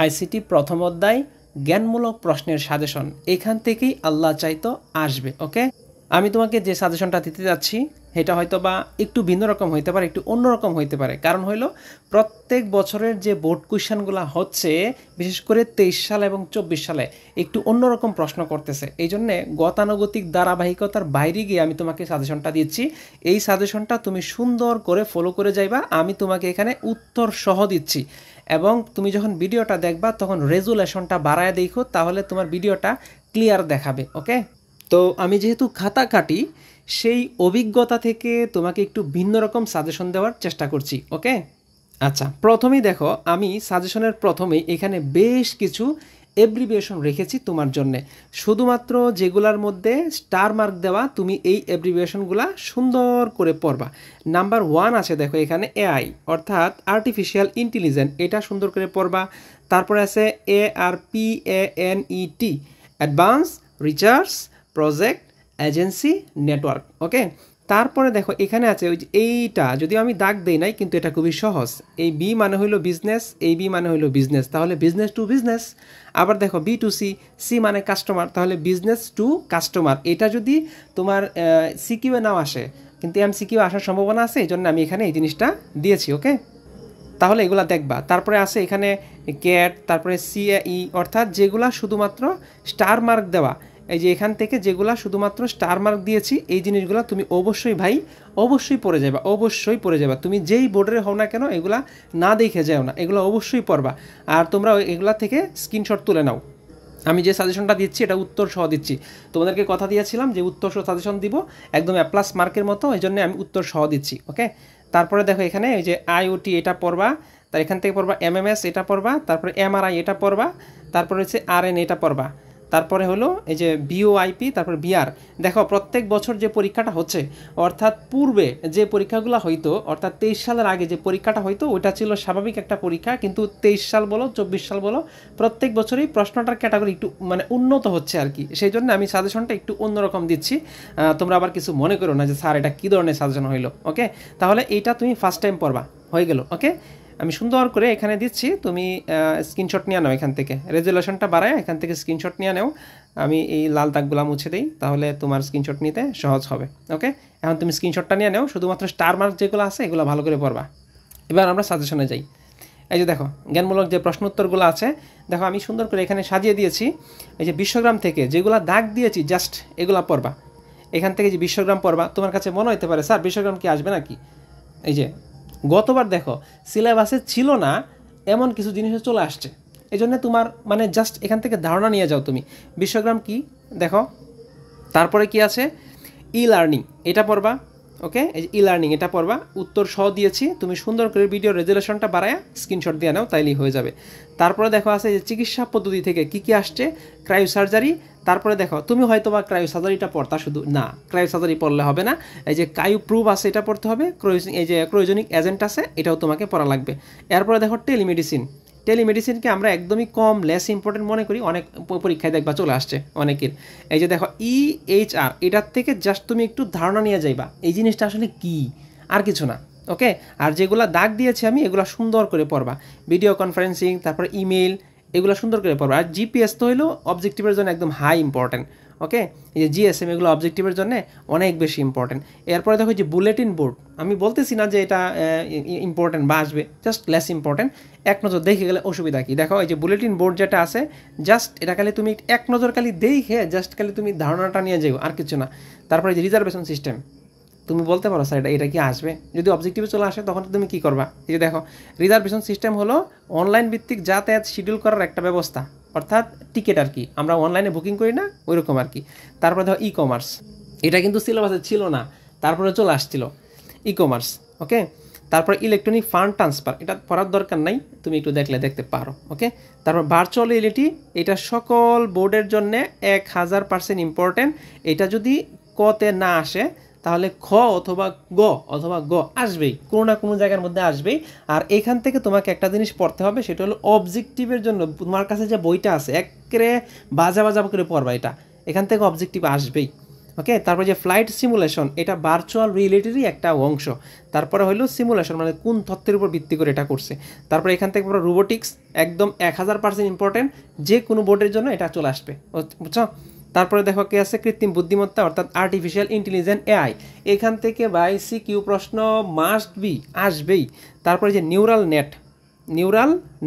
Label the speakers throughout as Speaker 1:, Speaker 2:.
Speaker 1: ICT প্রথম অধ্যায় জ্ঞানমূলক প্রশ্নের সাজেশন এখান থেকেই আল্লাহ চাইতো আসবে। ওকে, আমি তোমাকে যে সাজেশনটা দিতে যাচ্ছি এটা হয়তো বা একটু ভিন্ন রকম হইতে পারে, একটু অন্যরকম হইতে পারে। কারণ হইলো প্রত্যেক বছরের যে বোর্ড কোয়েশ্চেনগুলো হচ্ছে, বিশেষ করে 23 সাল এবং 24 সালে একটু অন্যরকম প্রশ্ন করতেছে। এই জন্যে গতানুগতিক ধারাবাহিকতার বাইরে গিয়ে আমি তোমাকে সাজেশনটা দিচ্ছি। এই সাজেশনটা তুমি সুন্দর করে ফলো করে যাইবা। আমি তোমাকে এখানে উত্তর সহ দিচ্ছি এবং তুমি যখন ভিডিওটা দেখবা তখন রেজুলেশনটা বাড়ায় দেখো, তাহলে তোমার ভিডিওটা ক্লিয়ার দেখাবে। ওকে, তো আমি যেহেতু খাতা কাটি, সেই অভিজ্ঞতা থেকে তোমাকে একটু ভিন্ন রকম সাজেশন দেওয়ার চেষ্টা করছি। ওকে, আচ্ছা, প্রথমেই দেখো আমি সাজেশনের প্রথমেই এখানে বেশ কিছু এব্রিভিয়েশন রেখেছি তোমার জন্যে। শুধুমাত্র যেগুলার মধ্যে স্টার মার্ক দেওয়া, তুমি এই এব্রিভিয়েশনগুলা সুন্দর করে পড়বা। নাম্বার 1 আছে দেখো এখানে এআই, অর্থাৎ আর্টিফিশিয়াল ইন্টেলিজেন্স, এটা সুন্দর করে পড়বা। তারপরে আছে ARPANET, advance research project agency network. Okay, তারপরে দেখো এখানে আছে ওই যে এইটা, যদিও আমি দাগ দেই নাই কিন্তু এটা খুবই সহজ। এই বি মানে হইলো বিজনেস, এই বি মানে হইলো বিজনেস, তাহলে বিজনেস টু বিজনেস। আবার দেখো B2C, সি মানে কাস্টমার, তাহলে বিজনেস টু কাস্টমার। এটা যদি তোমার সিকিউয়ে নাও আসে, কিন্তু MCQ আসার সম্ভাবনা আছে, এই জন্য আমি এখানে এই জিনিসটা দিয়েছি। ওকে, তাহলে এগুলা দেখবা। তারপরে আছে এখানে ক্যাট, তারপরে CAE, অর্থাৎ যেগুলা শুধুমাত্র স্টার মার্ক দেওয়া। এই যে এখান থেকে যেগুলা শুধুমাত্র স্টার মার্ক দিয়েছি, এই জিনিসগুলো তুমি অবশ্যই ভাই অবশ্যই পড়ে যাবা, অবশ্যই পড়ে যাবা। তুমি যেই বোর্ডের হও না কেন এগুলা না দেখে যাও না, এগুলো অবশ্যই পড়বা। আর তোমরা এগুলা থেকে স্ক্রিনশট তুলে নাও। আমি যে সাজেশনটা দিচ্ছি এটা উত্তর সহ দিচ্ছি। তোমাদেরকে কথা দিয়েছিলাম যে উত্তর সহ সাজেশন দিব, একদম A+ মার্কের মতো, এই জন্য আমি উত্তর সহ দিচ্ছি। ওকে, তারপরে দেখো এখানে এই যে IoT এটা পড়বা, তার এখান থেকে পড়বা MMS এটা পড়বা, তারপরে MRI এটা পড়বা, তারপরে হচ্ছে RN এটা পড়বা, তারপরে হলো এই যে BOIP, তারপর BR। দেখো প্রত্যেক বছর যে পরীক্ষাটা হচ্ছে, অর্থাৎ পূর্বে যে পরীক্ষাগুলো হইতো, অর্থাৎ 23 সালের আগে যে পরীক্ষাটা হইতো ওইটা ছিল স্বাভাবিক একটা পরীক্ষা, কিন্তু 23 সাল বলো 24 সাল বলো প্রত্যেক বছরই প্রশ্নটার ক্যাটাগরি একটু মানে উন্নত হচ্ছে আর কি। সেই জন্য আমি সাজেশনটা একটু অন্যরকম দিচ্ছি। তোমরা আবার কিছু মনে করো না যে স্যার এটা কী ধরনের সাজেশন হইলো। ওকে, তাহলে এইটা তুমি ফার্স্ট টাইম পড়বা, হয়ে গেল। ওকে, আমি সুন্দর করে এখানে দিচ্ছি, তুমি স্ক্রিনশট নিয়ে নাও এখান থেকে, রেজুলেশনটা বাড়ায় এখান থেকে স্ক্রিনশট নিয়ে নাও। আমি এই লাল দাগগুলো মুছে দিই, তাহলে তোমার স্ক্রিনশট নিতে সহজ হবে। ওকে, এখন তুমি স্ক্রিনশটটা নিয়ে নাও, শুধুমাত্র স্টার মার্ক যেগুলো আছে এগুলো ভালো করে পড়বা। এবার আমরা সাজেশনে যাই। এই যে দেখো জ্ঞানমূলক যে প্রশ্ন উত্তরগুলো আছে, দেখো আমি সুন্দর করে এখানে সাজিয়ে দিয়েছি। এই যে বিশ্বগ্রাম থেকে যেগুলো দাগ দিয়েছি জাস্ট এগুলো পড়বা। এখান থেকে যে বিশ্বগ্রাম পড়বা, তোমার কাছে মনে হতে পারে স্যার বিশ্বগ্রাম কি আসবে নাকি? এই যে গতবার দেখো সিলেবাসে ছিল না এমন কিছু জিনিসে চলে আসছে, এই জন্য তোমার মানে জাস্ট এখান থেকে ধারণা নিয়ে যাও তুমি বিশ্বগ্রাম কি দেখো। তারপরে কি আছে লার্নিং, এটা পড়বা। ওকে, এই যে লার্নিং এটা পড়বা, উত্তর সহ দিয়েছি, তুমি সুন্দর করে ভিডিও রেজুলেশনটা বাড়ায় স্ক্রিনশট দিয়ে নাও, তাইলেই হয়ে যাবে। তারপরে দেখো আছে যে চিকিৎসা পদ্ধতি থেকে কি কি আসছে, ক্রায়োসার্জারি। তারপরে দেখো তুমি হয়তো বা ক্রায়োসার্জারিটা পড়তা, শুধু না ক্রায়োসার্জারি পড়লে হবে না, এই যে কায়ু প্রুফ আছে এটা পড়তে হবে, এই যে ক্রায়োজেনিক এজেন্ট আছে এটাও তোমাকে পড়া লাগবে। এরপরে দেখো টেলিমেডিসিন, টেলিমেডিসিনকে আমরা একদমই কম লেস ইম্পর্টেন্ট মনে করি, অনেক পরীক্ষায় দেখবা চলে আসছে অনেকের। এই যে দেখো EHR, এটার থেকে জাস্ট তুমি একটু ধারণা নিয়ে যাইবা এই জিনিসটা আসলে কি, আর কিছু না। ওকে, আর যেগুলো দাগ দিয়েছি আমি এগুলো সুন্দর করে পড়বা, ভিডিও কনফারেন্সিং, তারপরে ইমেল, এগুলো সুন্দর করে পড়বা। আর GPS তো হলো অবজেক্টিভের জন্য একদম হাই ইম্পর্টেন্ট। ওকে, এই যে GSM এগুলো অবজেক্টিভের জন্য অনেক বেশি ইম্পর্টেন্ট। এরপরে দেখো যে বুলেটিন বোর্ড, আমি বলতেছি না যে এটা ইম্পর্টেন্ট বা আসবে, জাস্ট লেস ইম্পর্টেন্ট, এক নজর দেখে গেলে অসুবিধা কি। দেখো এই যে বুলেটিন বোর্ড যেটা আছে, জাস্ট এটা খালি তুমি এক নজর খালি দেখে জাস্ট খালি তুমি ধারণাটা নিয়ে যাও, আর কিছু না। তারপরে যে রিজার্ভেশন সিস্টেম, তুমি বলতে পারো স্যার এটা কি আসবে, যদি অবজেক্টিভে চলে আসে তখন তুমি কী করবা। এই যে দেখো রিজার্ভেশন সিস্টেম হলো অনলাইন ভিত্তিক যাতায়াত শিডিউল করার একটা ব্যবস্থা, অর্থাৎ টিকিট আর কি, আমরা অনলাইনে বুকিং করি না ওইরকম আর কি। তারপরে দেখো কমার্স, এটা কিন্তু সিলেবাসে ছিল না, তারপরে চলে আসছিল কমার্স। ওকে, তারপর ইলেকট্রনিক ফান্ড ট্রান্সফার, এটা পড়ার দরকার নাই, তুমি একটু দেখতে পারো। ওকে, তারপর ভার্চুয়াল রিয়েলিটি, এটা সকল বোর্ডের জন্য 1000% ইম্পর্টেন্ট। এটা যদি কতে না আসে তাহলে খ অথবা গ আসবেই, কোনো না কোনো জায়গার মধ্যে আসবেই। আর এখান থেকে তোমাকে একটা জিনিস পড়তে হবে, সেটা হলো অবজেক্টিভের জন্য তোমার কাছে যে বইটা আছে একেবারে বাজা করে পড়বা, এটা এখান থেকে অবজেক্টিভ আসবেই। ওকে, তারপরে যে ফ্লাইট সিমুলেশন, এটা ভার্চুয়াল রিয়েলিটিরই একটা অংশ। তারপরে হলো সিমুলেশন, মানে কোন তথ্যের উপর ভিত্তি করে এটা করছে। তারপরে এখান থেকে পুরো রোবোটিক্স একদম 1000% ইম্পর্টেন্ট, যে কোনো বোর্ডের জন্য এটা চলে আসবে, বুঝছো। তারপরে দেখো কি আছে, কৃত্রিম বুদ্ধিমত্তা অর্থাৎ আর্টিফিশিয়াল ইন্টেলিজেন্স এআই। এখান থেকে বাই সিকিউ প্রশ্ন মাস্ট বি আসবেই। তারপরে যে নিউরাল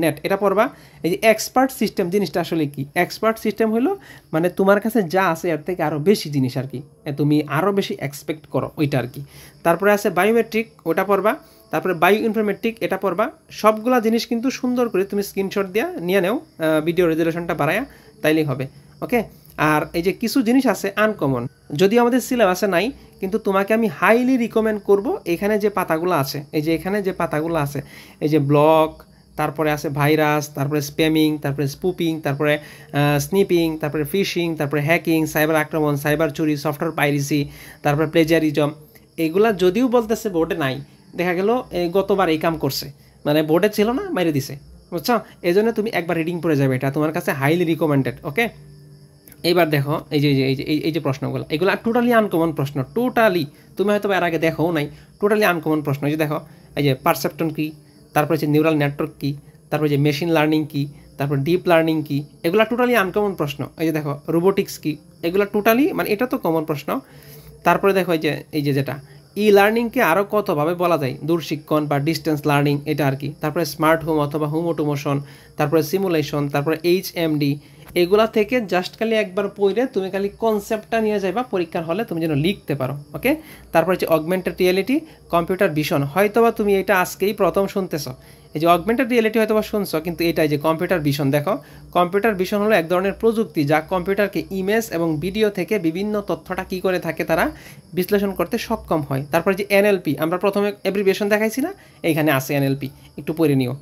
Speaker 1: নেট এটা পড়বা। এই যে এক্সপার্ট সিস্টেম জিনিসটা আসলে কি, এক্সপার্ট সিস্টেম হলো মানে তোমার কাছে যা আছে এর থেকে আরও বেশি জিনিস আর কি, তুমি আরও বেশি এক্সপেক্ট করো ওইটা আর কি। তারপরে আছে বায়োমেট্রিক, ওটা পড়বা। তারপরে বায়ো ইনফরমেটিক, এটা পড়বা। সবগুলা জিনিস কিন্তু সুন্দর করে তুমি স্ক্রিনশট দিয়ে নিয়ে নেও, ভিডিও রেজুলেশনটা বাড়ায়া, তাইলেই হবে। ওকে, আর এই যে কিছু জিনিস আছে আনকমন, যদিও আমাদের সিলেবাসে নাই, কিন্তু তোমাকে আমি হাইলি রিকমেন্ড করব এখানে যে পাতাগুলো আছে, এই যে এখানে যে পাতাগুলো আছে, এই যে ব্লক, তারপরে আছে ভাইরাস, তারপরে স্প্যামিং, তারপরে স্পুপিং, তারপরে স্নিপিং, তারপরে ফিশিং, তারপরে হ্যাকিং, সাইবার আক্রমণ, সাইবার চুরি, সফটওয়্যার পাইরেসি, তারপরে প্লেজারিজম। এগুলা যদিও বলতেছে বোর্ডে নাই, দেখা গেল গতবার এই কাম করছে, মানে বোর্ডে ছিল না, মেরে দিছে, বুঝছো। এই জন্য তুমি একবার রিডিং পড়ে যাবে, এটা তোমার কাছে হাইলি রিকমেন্ডেড। ওকে, এইবার দেখো এই যে প্রশ্নগুলো, এগুলো টোটালি আনকমন প্রশ্ন, টোটালি তুমি হয়তো এর আগে দেখো নাই, টোটালি আনকমন প্রশ্ন। এই যে দেখো, এই যে পারসেপটন কী, তারপরে যে নিউরাল নেটওয়ার্ক কী, তারপরে যে মেশিন লার্নিং কী, তারপর ডিপ লার্নিং কী, এগুলো টোটালি আনকমন প্রশ্ন। এই যে দেখো রোবোটিক্স কী, এগুলো টোটালি মানে এটা তো কমন প্রশ্ন। তারপরে দেখো এই যে যেটা ই লার্নিংকে আরও কতভাবে বলা যায়, দূরশিক্ষণ বা ডিস্টেন্স লার্নিং, এটা আর কি। তারপরে স্মার্ট হোম অথবা হোম অটোমেশন, তারপরে সিমুলেশন, তারপরে HMD, এগুলা থেকে জাস্ট খালি একবার পড়ে তুমি খালি কনসেপ্টটা নিয়ে যাইবা পরীক্ষার হলে, তুমি যেন লিখতে পারো। ওকে, তারপরে যে অগমেন্টেড রিয়েলিটি, কম্পিউটার ভিশন, হয়তোবা তুমি এটা আজকেই প্রথম শুনতেছো। এই যে অগমেন্টেড রিয়েলিটি হয়তোবা শুনছো, কিন্তু এটাই যে কম্পিউটার ভিশন, দেখো কম্পিউটার ভিশন হলো এক ধরনের প্রযুক্তি যা কম্পিউটারকে ইমেজ এবং ভিডিও থেকে বিভিন্ন তথ্যটা কী করে থাকে তারা বিশ্লেষণ করতে সক্ষম হয়। তারপরে যে NLP, আমরা প্রথমে অ্যাব্রিভিয়েশন দেখাইছি না, এইখানে আছে NLP, একটু পড়ে নিও।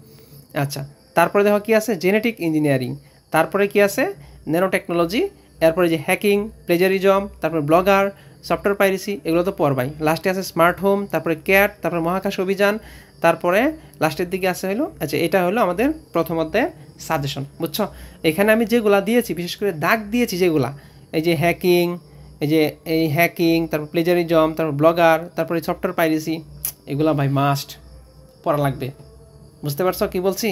Speaker 1: আচ্ছা, তারপরে দেখো কি আছে, জেনেটিক ইঞ্জিনিয়ারিং, তারপরে কি আছে, ন্যানো টেকনোলজি, এরপরে যে হ্যাকিং, প্লেজারিজম, তারপরে ব্লগার, সফটওয়্যার পাইরেসি, এগুলো তো পড়বাই। লাস্টে আছে স্মার্ট হোম, তারপরে ক্যাট, তারপরে মহাকাশ অভিযান, তারপরে লাস্টের দিকে আছে হলো, আচ্ছা এটা হলো আমাদের প্রথম অধ্যায়ের সাজেশন, বুঝছো। এখানে আমি যেগুলা দিয়েছি, বিশেষ করে দাগ দিয়েছি যেগুলা, এই যে হ্যাকিং, এই হ্যাকিং, তারপর প্লেজারিজম, তারপর ব্লগার, তারপরে সফটওয়্যার পাইরেসি, এগুলা ভাই মাস্ট পড়া লাগবে। বুঝতে পারছো কি বলছি?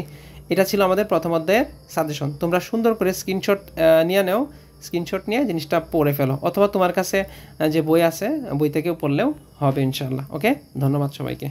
Speaker 1: এটা ছিল আমাদের প্রথম অধ্যায়ের সাজেশন। তোমরা সুন্দর করে স্ক্রিনশট নিয়ে নাও, স্ক্রিনশট নিয়ে জিনিসটা পড়ে ফেলো, অথবা তোমার কাছে যে বই আছে বই থেকেও পড়লেও হবে ইনশাআল্লাহ। ওকে, ধন্যবাদ সবাইকে।